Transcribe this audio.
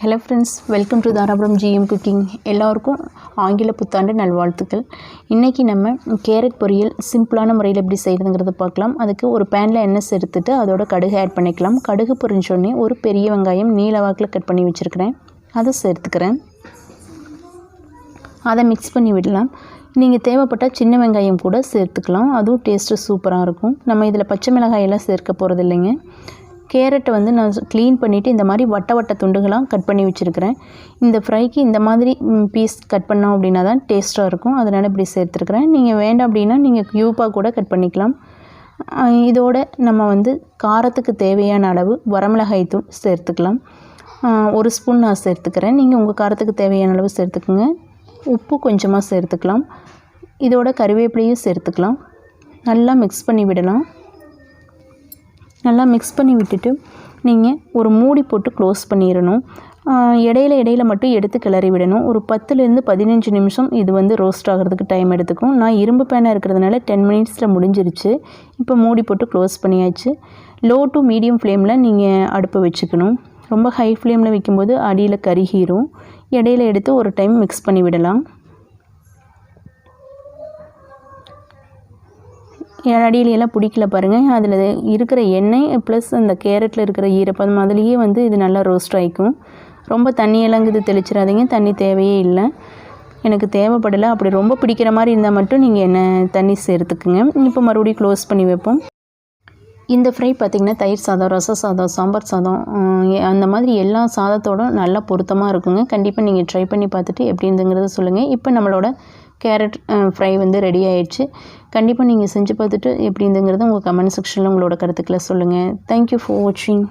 Hello friends, welcome to Dharapuram GM cooking. எல்லோருக்கும் ஆங்கில புத்தாண்டு நல்வாழ்த்துக்கள். இன்றைக்கி நம்ம கேரட் பொரியல் சிம்பிளான முறையில் எப்படி செய்கிறதுங்கிறத பார்க்கலாம். அதுக்கு ஒரு பேனில் எண்ணெய் சேர்த்துட்டு அதோட கடுகு ஆட் பண்ணிக்கலாம். கடுகு பொரிஞ்சோடனே ஒரு பெரிய வெங்காயம் நீல வாக்கில் கட் பண்ணி வச்சுருக்கிறேன், அதை சேர்த்துக்கிறேன். அதை மிக்ஸ் பண்ணி விடலாம். நீங்கள் தேவைப்பட்டால் சின்ன வெங்காயம் கூட சேர்த்துக்கலாம், அதுவும் டேஸ்ட்டு சூப்பராக இருக்கும். நம்ம இதில் பச்சை மிளகாயெல்லாம் சேர்க்க போகிறது இல்லைங்க. கேரட்டை வந்து நான் க்ளீன் பண்ணிவிட்டு இந்த மாதிரி வட்ட துண்டுகளாக கட் பண்ணி வச்சுருக்கிறேன். இந்த ஃப்ரைக்கு இந்த மாதிரி பீஸ் கட் பண்ணோம் அப்படின்னா தான் டேஸ்ட்டாக இருக்கும், அதனால் இப்படி சேர்த்துருக்குறேன். நீங்கள் வேண்டாம் அப்படின்னா நீங்கள் க்யூப்பாக கூட கட் பண்ணிக்கலாம். இதோட நம்ம வந்து காரத்துக்கு தேவையான அளவு வரமிளகாய் தூள் சேர்த்துக்கலாம். 1 ஸ்பூன் நான் சேர்த்துக்கிறேன். நீங்கள் உங்கள் காரத்துக்கு தேவையான அளவு சேர்த்துக்குங்க. உப்பு கொஞ்சமாக சேர்த்துக்கலாம். இதோட கறிவேப்பிலையும் சேர்த்துக்கலாம். நல்லா மிக்ஸ் பண்ணி விடலாம். நல்லா மிக்ஸ் பண்ணி விட்டுட்டு நீங்கள் ஒரு மூடி போட்டு க்ளோஸ் பண்ணிடணும். இடையில மட்டும் எடுத்து கிளறி விடணும். ஒரு 10லேருந்து 15 நிமிஷம் இது வந்து ரோஸ்ட் ஆகிறதுக்கு டைம் எடுத்துக்கும். நான் இரும்பு பேனாக இருக்கிறதுனால 10 மினிட்ஸில் முடிஞ்சிருச்சு. இப்போ மூடி போட்டு க்ளோஸ் பண்ணியாச்சு. லோ டு மீடியம் ஃப்ளேமில் நீங்கள் அடுப்பை வச்சுக்கணும். ரொம்ப ஹை ஃப்ளேமில் வைக்கும்போது அடியில் கருகிரும். இடையில எடுத்து ஒரு டைம் மிக்ஸ் பண்ணி விடலாம். அடியிலெல்லாம் பிடிக்கல பாருங்கள். அதில் இருக்கிற எண்ணெய் ப்ளஸ் அந்த கேரட்டில் இருக்கிற ஈரப்பதம் அதுலேயே வந்து இது நல்லா ரோஸ்ட் ஆகிக்கும். ரொம்ப தண்ணியெல்லாம் இது தெளிச்சிடாதீங்க, தண்ணி தேவையே இல்லை. எனக்கு தேவைப்படலை. அப்படி ரொம்ப பிடிக்கிற மாதிரி இருந்தால் மட்டும் நீங்கள் தண்ணி சேர்த்துக்குங்க. இப்போ மறுபடியும் க்ளோஸ் பண்ணி வைப்போம். இந்த ஃப்ரை பார்த்திங்கன்னா தயிர் சாதம், ரச சாதம், சாம்பார் சாதம், அந்த மாதிரி எல்லா சாதத்தோடும் நல்லா பொருத்தமாக இருக்குங்க. கண்டிப்பாக நீங்கள் ட்ரை பண்ணி பார்த்துட்டு எப்படி இருந்துங்கிறத சொல்லுங்கள். இப்போ நம்மளோட கேரட் ஃப்ரை வந்து ரெடி ஆயிடுச்சு. கண்டிப்பாக நீங்கள் செஞ்சு பார்த்துட்டு எப்படி இருந்துங்கிறத உங்கள் கமெண்ட் செக்ஷனில் உங்களோட கருத்துக்களை சொல்லுங்கள். தேங்க்யூ ஃபார் வாட்சிங்.